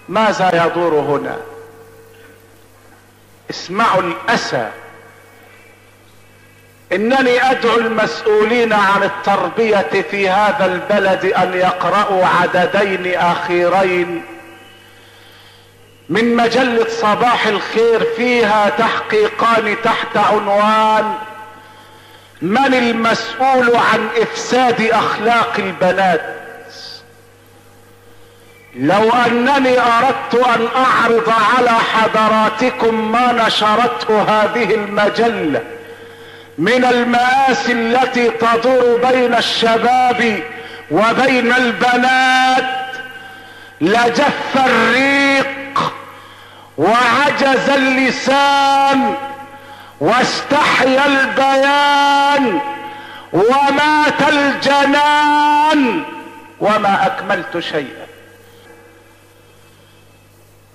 ماذا يدور هنا؟ اسمعوا الأسى. انني ادعو المسؤولين عن التربية في هذا البلد ان يقرأوا عددين اخيرين من مجلة صباح الخير، فيها تحقيقان تحت عنوان من المسؤول عن افساد اخلاق البنات. لو انني اردت ان اعرض على حضراتكم ما نشرته هذه المجلة من المآسي التي تدور بين الشباب وبين البنات لجف الريق وعجز اللسان واستحيا البيان ومات الجنان وما اكملت شيئا.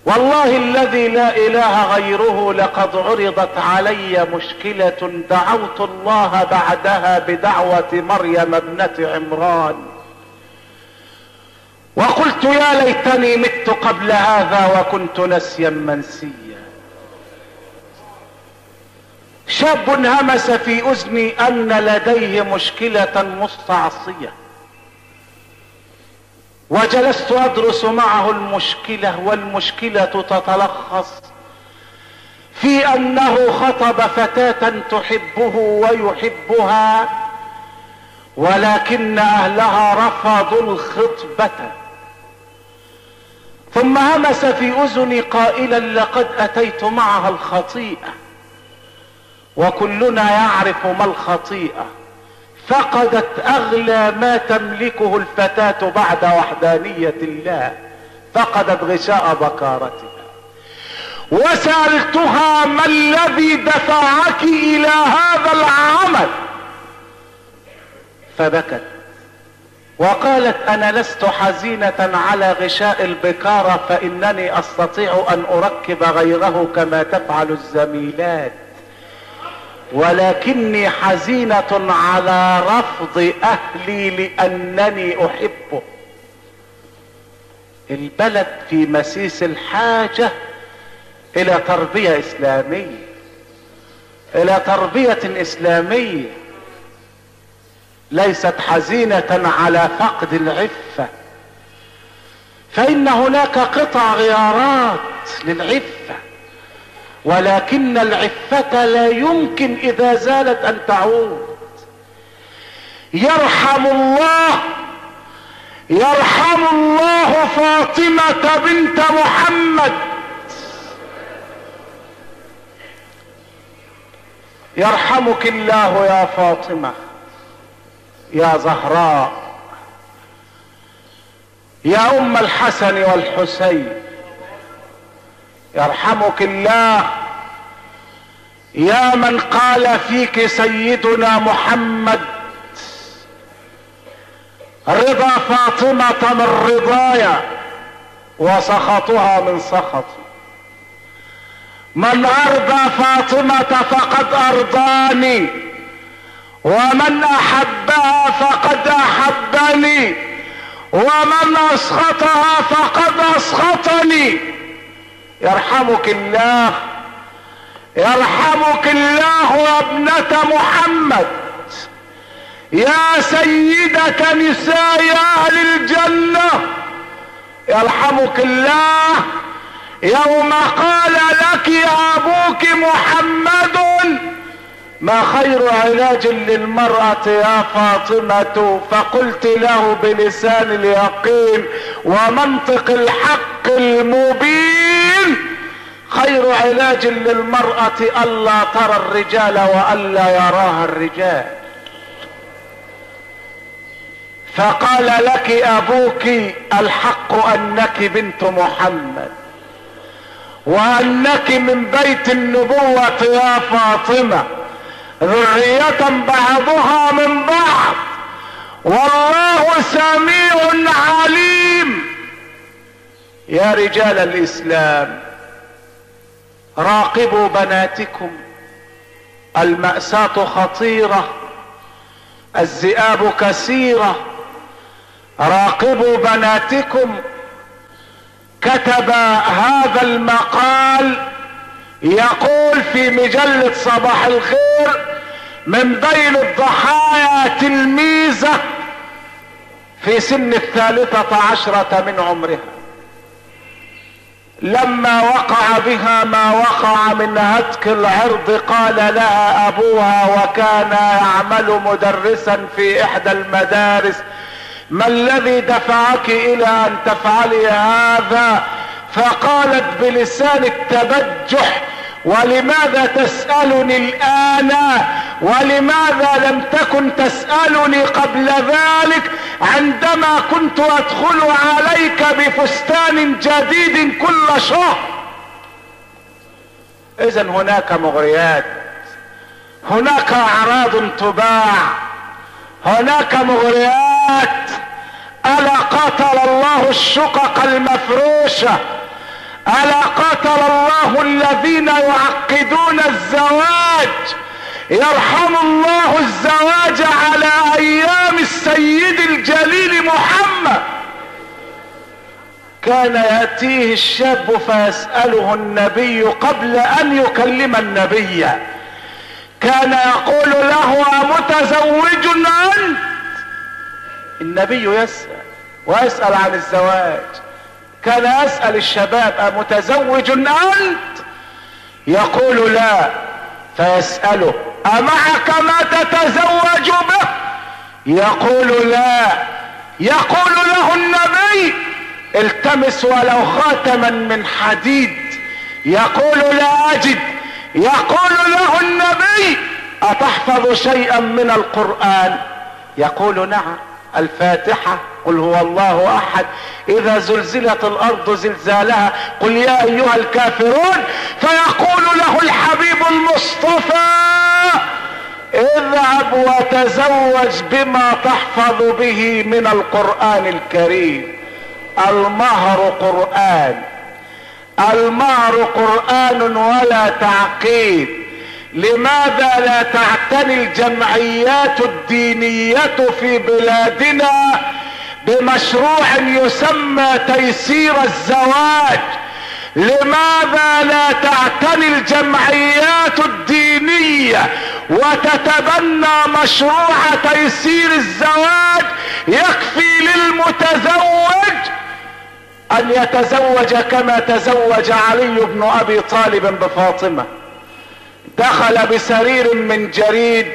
والله الذي لا اله غيره لقد عرضت علي مشكلة دعوت الله بعدها بدعوة مريم ابنة عمران، وقلت يا ليتني مت قبل هذا وكنت نسيا منسيا. شاب همس في اذني ان لديه مشكلة مستعصية، وجلست ادرس معه المشكلة، والمشكلة تتلخص في انه خطب فتاة تحبه ويحبها، ولكن اهلها رفضوا الخطبة. ثم همس في اذني قائلا لقد اتيت معها الخطيئة، وكلنا يعرف ما الخطيئة. فقدت اغلى ما تملكه الفتاة بعد وحدانية الله، فقدت غشاء بكارتها. وسألتها ما الذي دفعك الى هذا العمل؟ فبكت وقالت انا لست حزينة على غشاء البكارة، فانني استطيع ان اركب غيره كما تفعل الزميلات، ولكني حزينة على رفض اهلي لانني احبه. البلد في مسيس الحاجة الى تربية اسلامية، الى تربية اسلامية، ليست حزينة على فقد العفة، فان هناك قطع غيارات للعفة، ولكن العفة لا يمكن اذا زالت ان تعود. يرحم الله فاطمة بنت محمد، يرحمك الله يا فاطمة يا زهراء يا ام الحسن والحسين، يرحمك الله يا من قال فيك سيدنا محمد رضا فاطمة من رضاي وسخطها من سخطي. من ارضى فاطمة فقد ارضاني، ومن احبها فقد احبني، ومن اسخطها فقد اسخطني. يرحمك الله، يرحمك الله يا ابنة محمد، يا سيدة نساء اهل الجنة. يرحمك الله يوم قال لك ابوك محمد ما خير علاج للمرأة يا فاطمة، فقلت له بلسان اليقين ومنطق الحق المبين خير علاج للمرأة ألا ترى الرجال وألا يراها الرجال. فقال لك أبوك الحق أنك بنت محمد، وأنك من بيت النبوة يا فاطمة، ذرية بعضها من بعض، والله سميع عليم. يا رجال الإسلام راقبوا بناتكم، المأساة خطيرة، الذئاب كثيرة. راقبوا بناتكم، كتب هذا المقال يقول في مجلة صباح الخير: من بين الضحايا تلميذة في سن 13 من عمرها، لما وقع بها ما وقع من هتك العرض قال لها ابوها وكان يعمل مدرسا في احدى المدارس: ما الذي دفعك الى ان تفعلي هذا؟ فقالت بلسان التبجح: ولماذا تسألني الآن؟ ولماذا لم تكن تسألني قبل ذلك عندما كنت أدخل عليك بفستان جديد كل شهر؟ إذن هناك مغريات، هناك أعراض تباع، هناك مغريات. ألا قاتل الله الشقق المفروشة، ألا قاتل الله الذين يعقدون الزواج. يرحم الله الزواج على أيام السيد الجليل محمد. كان يأتيه الشاب فيسأله النبي قبل أن يكلم النبي، كان يقول له: أمتزوج أنت؟ النبي يسأل ويسأل عن الزواج. كان يسأل الشباب: أمتزوج أنت؟ يقول: لا. فيسأله: أمعك ما تتزوج به؟ يقول: لا. يقول له النبي: التمس ولو خاتما من حديد. يقول: لا أجد. يقول له النبي: أتحفظ شيئا من القرآن؟ يقول: نعم، الفاتحة، قل هو الله احد، اذا زلزلت الارض زلزالها، قل يا ايها الكافرون. فيقول له الحبيب المصطفى: اذهب وتزوج بما تحفظ به من القرآن الكريم. المهر قرآن، المهر قرآن ولا تعقيد. لماذا لا تعتني الجمعيات الدينية في بلادنا بمشروع يسمى تيسير الزواج؟ لماذا لا تعتني الجمعيات الدينية وتتبنى مشروع تيسير الزواج؟ يكفي للمتزوج ان يتزوج كما تزوج علي بن ابي طالب بفاطمة. دخل بسرير من جريد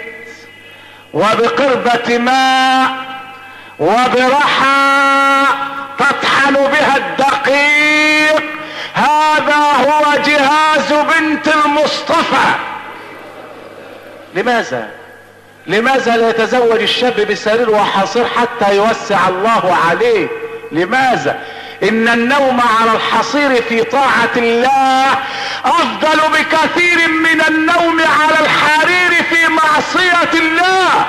وبقربة ماء وبرحى تطحن بها الدقيق. هذا هو جهاز بنت المصطفى. لماذا لا يتزوج الشاب بسرير وحصير حتى يوسع الله عليه؟ لماذا؟ ان النوم على الحصير في طاعة الله افضل بكثير من النوم على الحرير في معصية الله.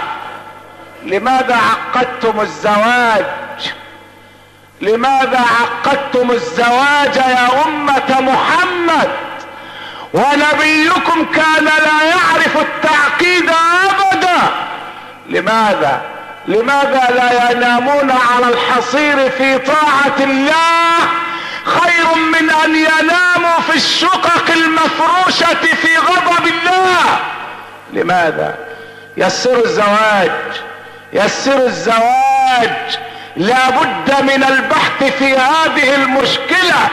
لماذا عقدتم الزواج؟ لماذا عقدتم الزواج يا أمة محمد؟ ونبيكم كان لا يعرف التعقيد أبدا. لماذا لا ينامون على الحصير في طاعة الله خير من أن يناموا في الشقق المفروشة في غضب الله؟ لماذا؟ يسروا الزواج. لا بد من البحث في هذه المشكلة،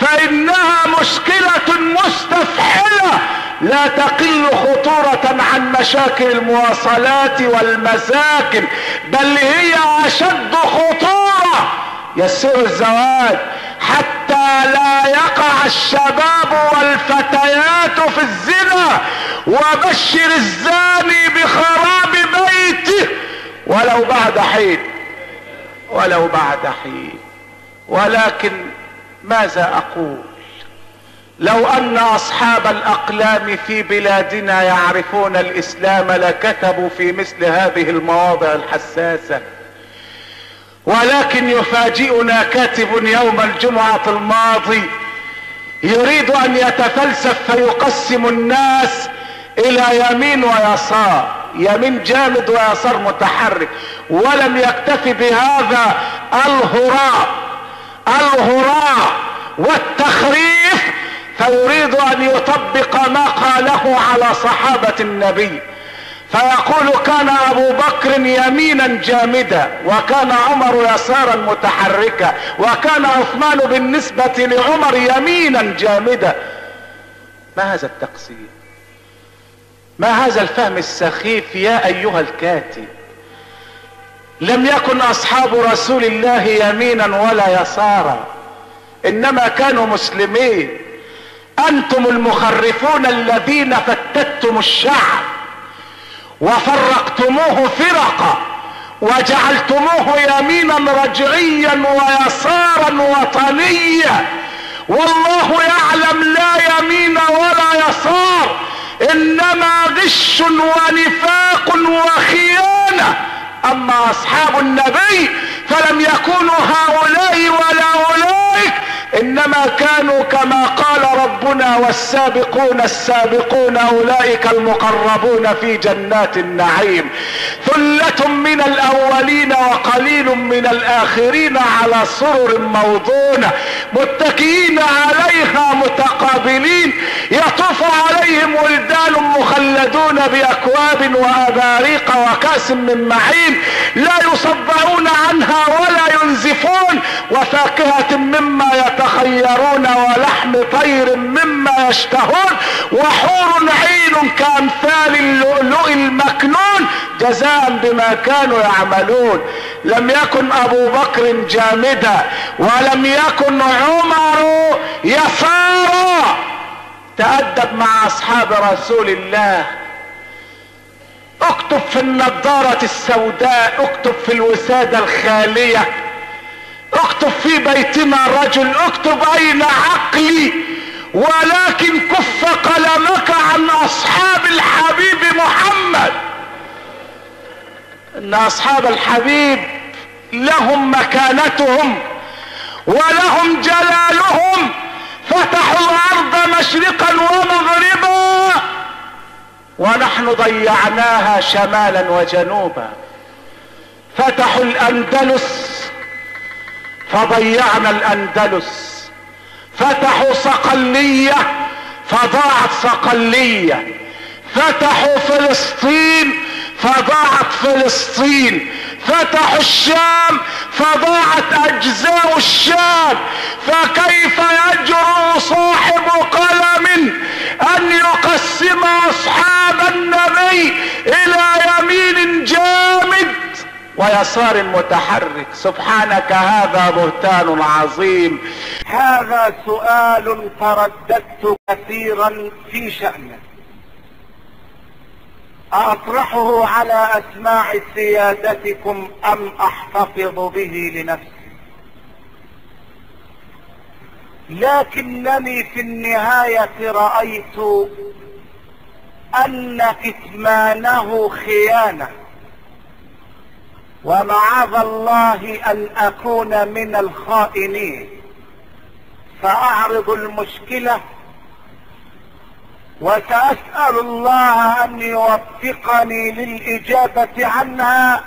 فإنها مشكلة مستفحلة لا تقل خطورة عن مشاكل المواصلات والمساكن، بل هي أشد خطورة. يسروا الزواج حتى لا يقع الشباب والفتيات في الزنا، وبشر الزاني بخراب بيته ولو بعد حين. ولكن ماذا اقول؟ لو ان اصحاب الاقلام في بلادنا يعرفون الاسلام لكتبوا في مثل هذه المواضع الحساسة. ولكن يفاجئنا كاتب يوم الجمعة الماضي يريد ان يتفلسف فيقسم الناس الى يمين ويسار، يمين جامد ويسار متحرك. ولم يكتفي بهذا، الهراء والتخريف، فيريد ان يطبق ما قاله على صحابة النبي، فيقول كان ابو بكر يمينا جامدا، وكان عمر يسارا متحركا، وكان عثمان بالنسبة لعمر يمينا جامدا. ما هذا التقسيم؟ ما هذا الفهم السخيف يا ايها الكاتب؟ لم يكن اصحاب رسول الله يمينا ولا يسارا، انما كانوا مسلمين. انتم المخرفون الذين فتتم الشعب وفرقتموه فرقا وجعلتموه يمينا رجعيا ويسارا وطنيا، والله يعلم لا يمين ولا يسار، انما غش ونفاق وخيانة. اما اصحاب النبي فلم يكونوا هؤلاء ولا اولئك، انما كانوا كما قال ربنا والسابقون السابقون اولئك المقربون في جنات النعيم، ثلة من الاولين وقليل من الاخرين على سرر موضونة متكئين عليها متقابلين، يطوف عليهم ولدان مخلدون باكواب واباريق وكأس من معين، لا يصدعون عنها ولا ينزفون، وفاكهة مما يتخيرون ولحم طير مما يشتهون، وحور عين كأمثال اللؤلؤ المكنون جزاء بما كانوا يعملون. لم يكن ابو بكر جامدا، ولم يكن عمر يسارا. تأدب مع اصحاب رسول الله. اكتب في النضارة السوداء، اكتب في الوسادة الخالية، اكتب في بيتنا رجل، اكتب اين عقلي، ولكن كف قلمك عن اصحاب الحبيب محمد. ان اصحاب الحبيب لهم مكانتهم ولهم جلالهم، فتحوا الارض مشرقا ومغربا، ونحن ضيعناها شمالا وجنوبا. فتحوا الاندلس فضيعنا الاندلس، فتحوا صقلية فضاعت صقلية، فتحوا فلسطين فضاعت فلسطين، فتحوا الشام فضاعت اجزاء الشام. فكيف يجرؤ صاحب قلم ان يقسم اصحاب النبي الى يمين جامد ويسار متحرك؟ سبحانك، هذا بهتان عظيم. هذا سؤال ترددت كثيرا في شأنه، أطرحه على أسماع سيادتكم أم أحتفظ به لنفسي؟ لكنني في النهاية رأيت أن كتمانه خيانة، ومعاذ الله أن أكون من الخائنين، فأعرض المشكلة وسأسأل الله أن يوفقني للإجابة عنها.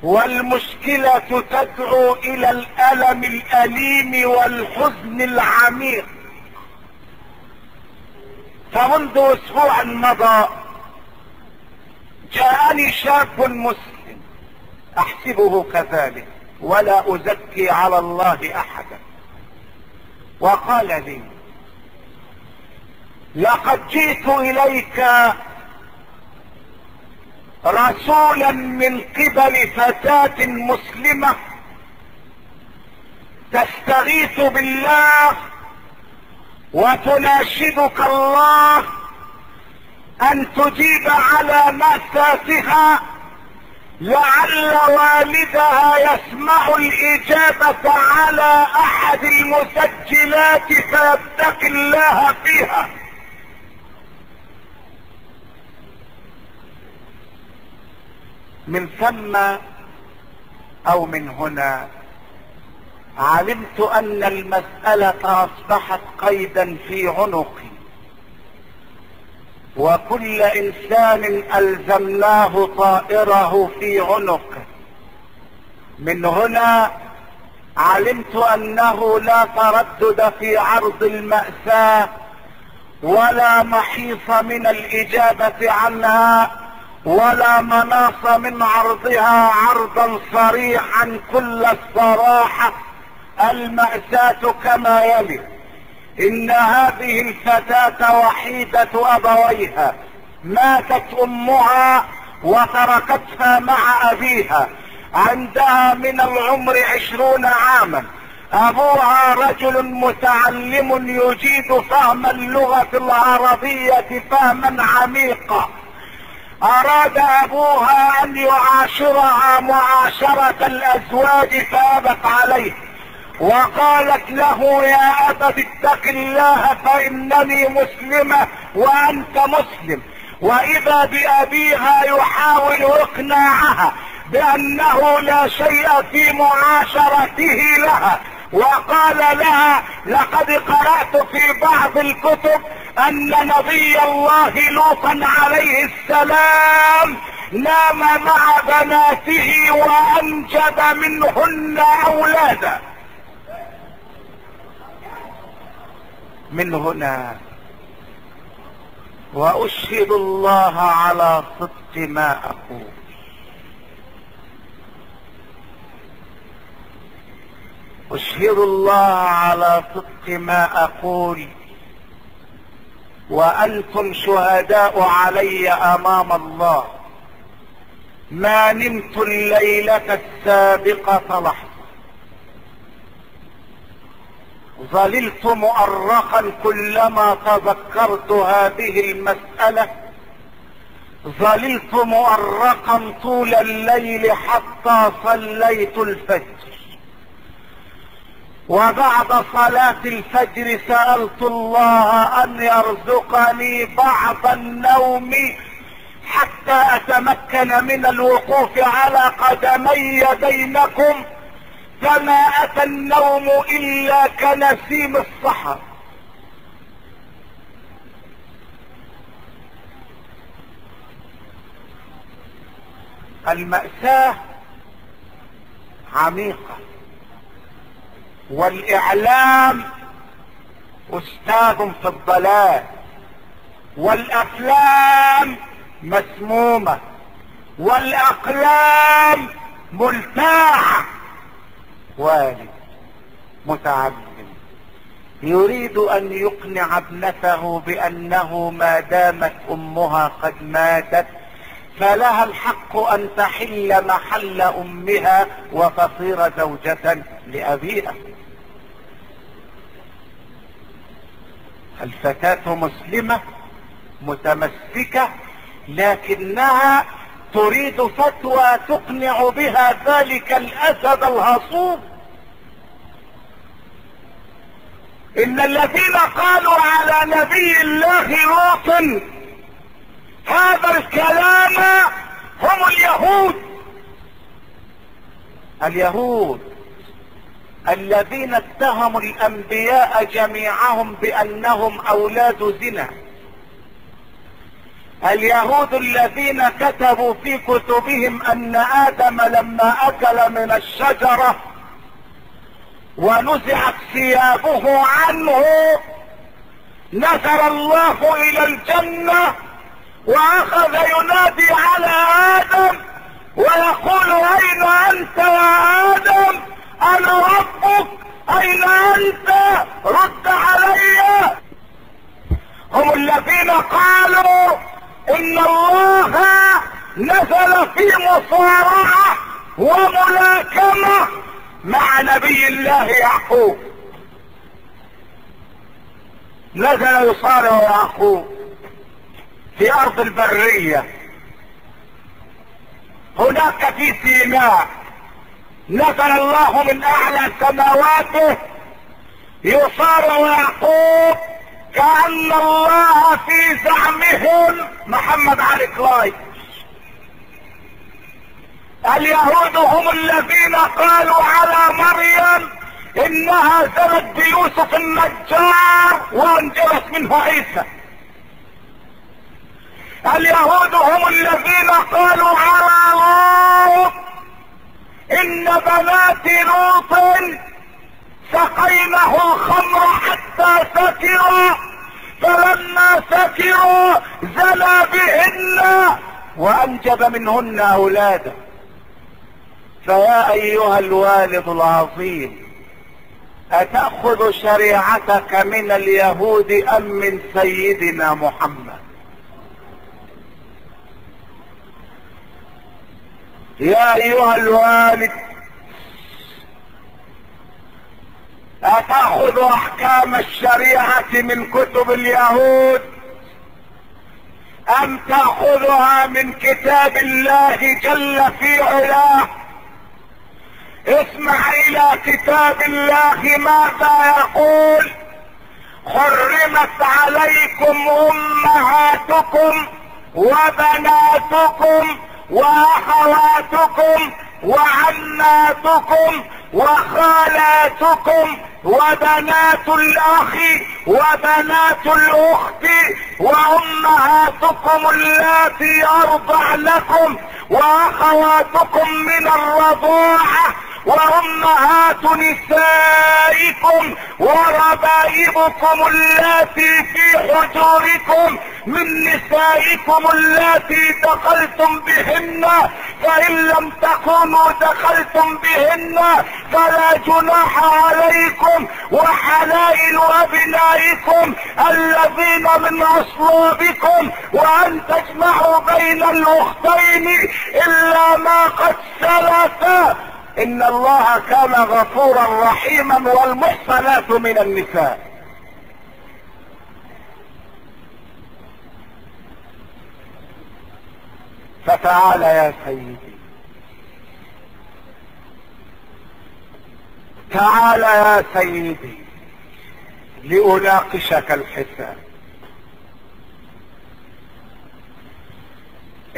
والمشكلة تدعو إلى الألم الأليم والحزن العميق. فمنذ أسبوع مضى جاءني شاب مسلم أحسبه كذلك ولا أزكي على الله أحدا، وقال لي: لقد جئت إليك رسولا من قبل فتاة مسلمة تستغيث بالله وتناشدك الله أن تجيب على مأساتها، لعل والدها يسمع الإجابة على أحد المسجلات فيتقي الله فيها. من ثم أو من هنا علمت أن المسألة أصبحت قيدا في عنقي، وكل إنسان ألزمناه طائره في عنقه. من هنا علمت انه لا تردد في عرض المأساة ولا محيص من الاجابة عنها ولا مناص من عرضها عرضا صريحا كل الصراحة. المأساة كما يلي: ان هذه الفتاة وحيدة ابويها، ماتت امها وتركتها مع ابيها، عندها من العمر 20 عاما. ابوها رجل متعلم يجيد فهم اللغة العربية فهما عميقا. اراد ابوها ان يعاشرها معاشرة الازواج فابت عليه، وقالت له: يا ابت اتق الله فانني مسلمة وانت مسلم. واذا بابيها يحاول اقناعها بانه لا شيء في معاشرته لها، وقال لها: لقد قرأت في بعض الكتب ان نبي الله لوطا عليه السلام نام مع بناته وانجب منهن اولادا. من هنا واشهد الله على صدق ما اقول، اشهد الله على صدق ما اقول، وانتم شهداء علي امام الله. ما نمت الليلة السابقة لحظة، ظللت مؤرقا كلما تذكرت هذه المسألة، ظللت مؤرقا طول الليل حتى صليت الفجر. وبعد صلاة الفجر سألت الله ان يرزقني بعض النوم حتى اتمكن من الوقوف على قدمي بينكم، فما اتى النوم الا كنسيم الصحر. المأساة عميقة، والاعلام استاذ في الضلال، والافلام مسمومة، والاقلام ملتاعة. والد متعلم يريد ان يقنع ابنته بانه ما دامت امها قد ماتت فلها الحق ان تحل محل امها وتصير زوجة لابيها. الفتاة مسلمة متمسكة، لكنها تريد فتوى تقنع بها ذلك الاسد الهصوب. ان الذين قالوا على نبي الله لوط هذا الكلام هم اليهود الذين اتهموا الانبياء جميعهم بانهم اولاد زنا. اليهود الذين كتبوا في كتبهم ان ادم لما اكل من الشجرة ونزعت ثيابه عنه نزل الله الى الجنة واخذ ينادي على ادم ويقول: اين انت يا ادم؟ انا ربك، اين انت؟ رد علي. هم الذين قالوا ان الله نزل في مصارعة وملاكمة مع نبي الله يعقوب. نزل يصارع يعقوب في ارض البرية هناك في سيناء. نزل الله من اعلى سماواته يصارع يعقوب كأن الله في زعمهم محمد علي كلاي. اليهود هم الذين قالوا على مريم انها زنت بيوسف النجار وانجبت منه عيسى. اليهود هم الذين قالوا على لوط ان بنات لوط سقيناه الخمر حتى سكر، فلما سكروا زنى بهن وانجب منهن اولادا. فيا ايها الوالد العظيم، اتأخذ شريعتك من اليهود ام من سيدنا محمد؟ يا ايها الوالد، اتأخذ احكام الشريعة من كتب اليهود ام تأخذها من كتاب الله جل في علاه؟ اسمع الى كتاب الله ماذا يقول: حرمت عليكم امهاتكم وبناتكم واخواتكم وعماتكم وخالاتكم وبنات الاخ وبنات الاخت وامهاتكم اللاتي ارضعنكم واخواتكم من الرضاعة وامهات نسائكم وربائبكم اللاتي في حجوركم من نسائكم اللاتي دخلتم بهن، فان لم تكونوا دخلتم بهن فلا جناح عليكم، وحلائل ابنائكم الذين من اصلابكم، وان تجمعوا بين الاختين الا ما قد سلف، ان الله كان غفورا رحيما. والمحصنات من النساء. فتعال يا سيدي، تعال يا سيدي لأناقشك الحساب.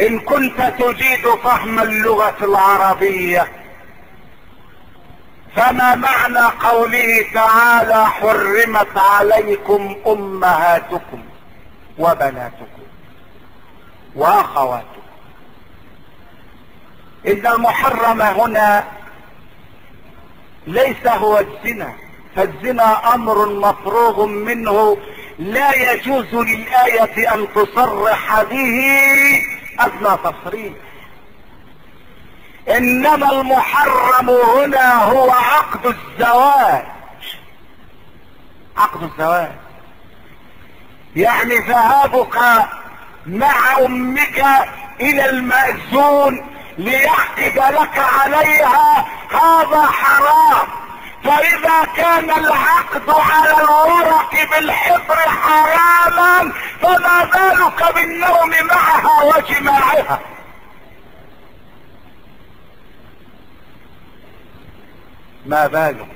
ان كنت تجيد فهم اللغة العربية، فما معنى قوله تعالى: حرمت عليكم امهاتكم وبناتكم واخواتكم؟ ان المحرم هنا ليس هو الزنا، فالزنا امر مفروغ منه لا يجوز للآية ان تصرح به ادنى تصريح. انما المحرم هنا هو عقد الزواج. عقد الزواج يعني ذهابك مع امك الى المأذون ليعقد لك عليها، هذا حرام. فاذا كان العقد على الورق بالحبر حراما، فما بالك بالنوم معها وجماعها؟ ما بالك؟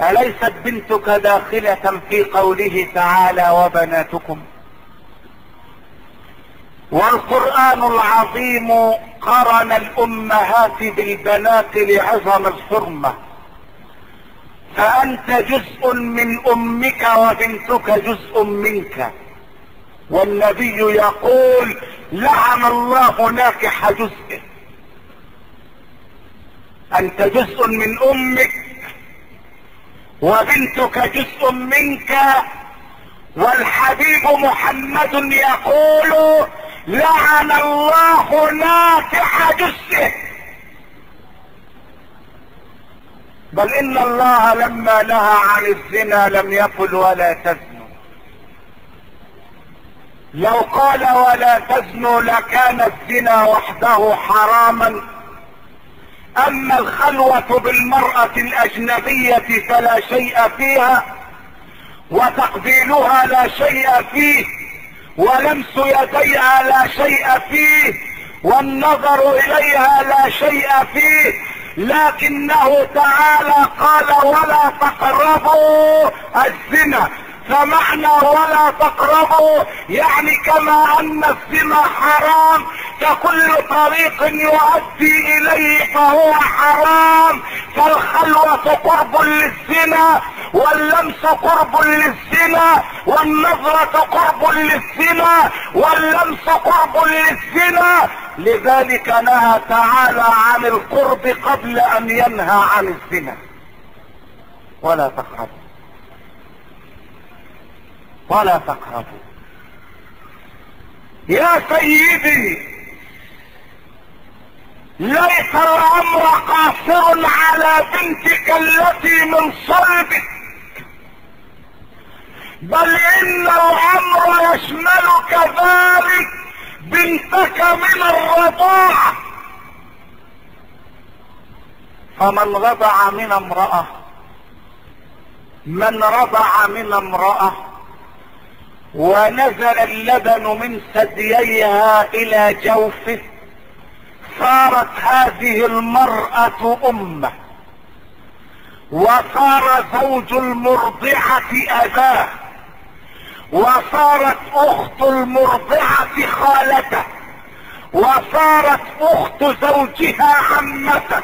أليست بنتك داخلة في قوله تعالى: وبناتكم؟ والقرآن العظيم قرن الأمهات بالبنات لعظم الحرمة، فأنت جزء من أمك وبنتك جزء منك. والنبي يقول: لعن الله ناكح جزءه. أنت جزء من أمك وبنتك جزء منك. والحبيب محمد يقول: لعن الله ناكح جزءه. بل ان الله لما نهى عن الزنا لم يقل ولا تزنوا. لو قال ولا تزنوا لكان الزنا وحده حراما، اما الخلوة بالمرأة الاجنبية فلا شيء فيها، وتقبيلها لا شيء فيه، ولمس يديها لا شيء فيه، والنظر اليها لا شيء فيه. لكنه تعالى قال: ولا تقربوا الزنا. فمعنى ولا تقربوا يعني كما ان الزنا حرام، فكل طريق يؤدي اليه فهو حرام. فالخلوة قرب للزنا، واللمس قرب للزنا، والنظرة قرب للزنا، واللمس قرب للزنا. لذلك نهى تعالى عن القرب قبل ان ينهى عن الزنا. ولا تقربوا ولا تقربوا. يا سيدي، ليس الامر قاصر على بنتك التي من صلبك، بل ان الامر يشمل كذلك بنتك من الرضاعة. فمن رضع من امرأة، من رضع من امرأة ونزل اللبن من ثدييها الى جوفه، صارت هذه المرأة امه، وصار زوج المرضعة اباه، وصارت اخت المرضعة خالته، وصارت اخت زوجها عمته،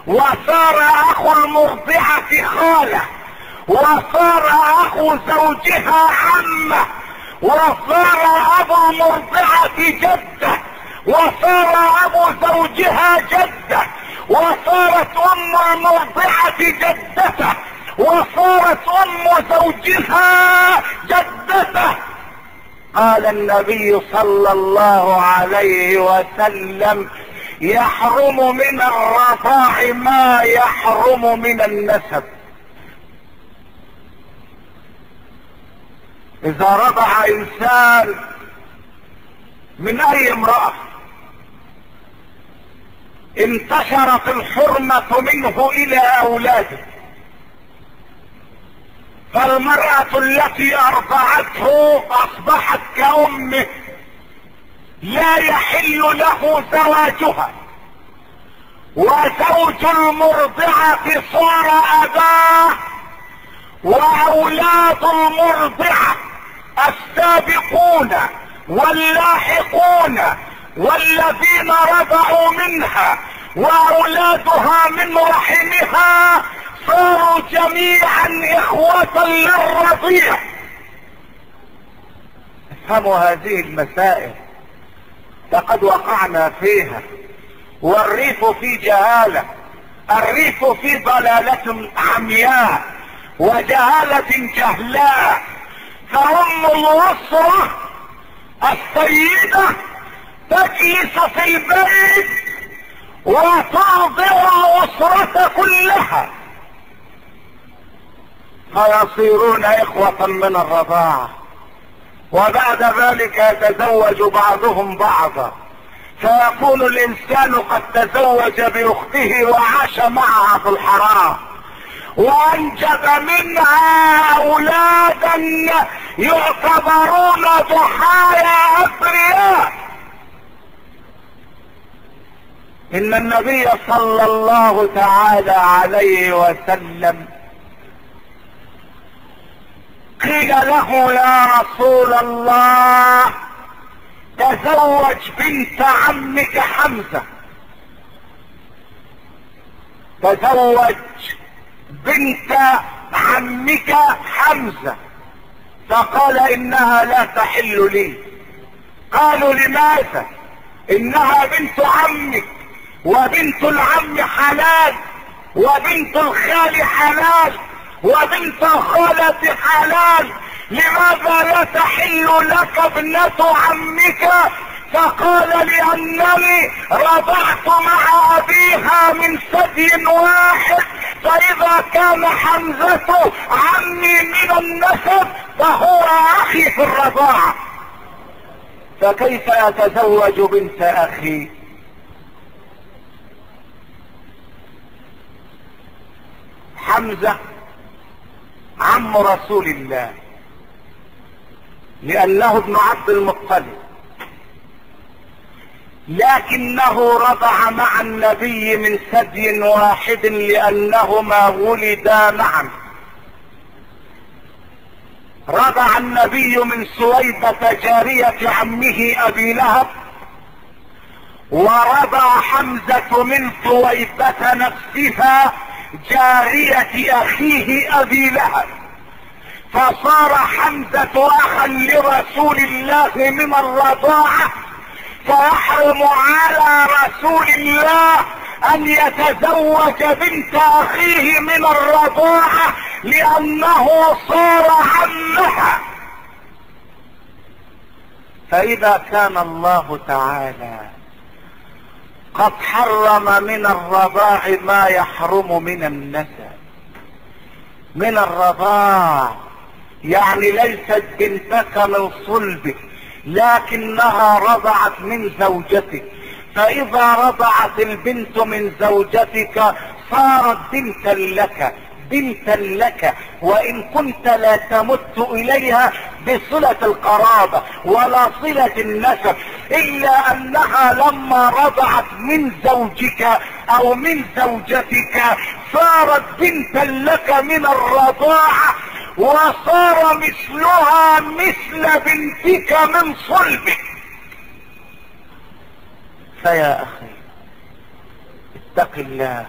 وصار اخو المرضعة خاله، وصار اخو زوجها عمه، وصار ابو المرضعة جده، وصار ابو زوجها جده، وصارت ام المرضعة جدته، وصارت ام زوجها جدته. قال النبي صلى الله عليه وسلم: يحرم من الرضاع ما يحرم من النسب. اذا رضع انسان من اي امرأة انتشرت الحرمة منه الى اولاده، فالمرأة التي ارضعته اصبحت كأمه، لا يحل له زواجها، وزوج المرضعة صار اباه، واولاد المرضعة السابقون واللاحقون والذين رضعوا منها واولادها من رحمها صاروا جميعا اخوة للرضيع. افهموا هذه المسائل، لقد وقعنا فيها، والريف في جهالة، الريف في ضلالة عمياء وجهالة جهلاء. فأم الأسرة السيدة تجلس في البيت وترضع الأسرة كلها، فيصيرون إخوة من الرضاعة، وبعد ذلك يتزوج بعضهم بعضا، فيكون الإنسان قد تزوج بأخته وعاش معها في الحرام، وانجب منها اولادا يعتبرون ضحايا ابرياء. ان النبي صلى الله تعالى عليه وسلم قيل له: يا رسول الله، تزوج بنت عمك حمزة، تزوج بنت عمك حمزة. فقال: انها لا تحل لي. قالوا: لماذا؟ انها بنت عمك، وبنت العم حلال، وبنت الخال حلال، وبنت الخالة حلال، لماذا لا تحل لك ابنة عمك؟ فقال: لانني رضعت مع ابيها من ثدي واحد، فاذا كان حمزة عمي من النسب فهو اخي في الرضاعة، فكيف يتزوج بنت اخي؟ حمزة عم رسول الله لانه ابن عبد المطلب، لكنه رضع مع النبي من ثدي واحد لانهما ولدا معا. رضع النبي من سويبة جارية عمه ابي لهب، ورضع حمزة من سويبة نفسها جارية اخيه ابي لهب، فصار حمزة اخا لرسول الله من الرضاعة، ذلك يحرم على رسول الله ان يتزوج بنت اخيه من الرضاعة لانه صار عمها. فاذا كان الله تعالى قد حرم من الرضاع ما يحرم من النسب، من الرضاع يعني ليست بنتك من صلبك لكنها رضعت من زوجتك، فاذا رضعت البنت من زوجتك صارت بنتا لك، بنتا لك، وان كنت لا تمت اليها بصلة القرابة ولا صلة النسب، الا انها لما رضعت من زوجك او من زوجتك صارت بنتا لك من الرضاعة، وصار مثلها مثل بنتك من صلبك. فيا اخي اتق الله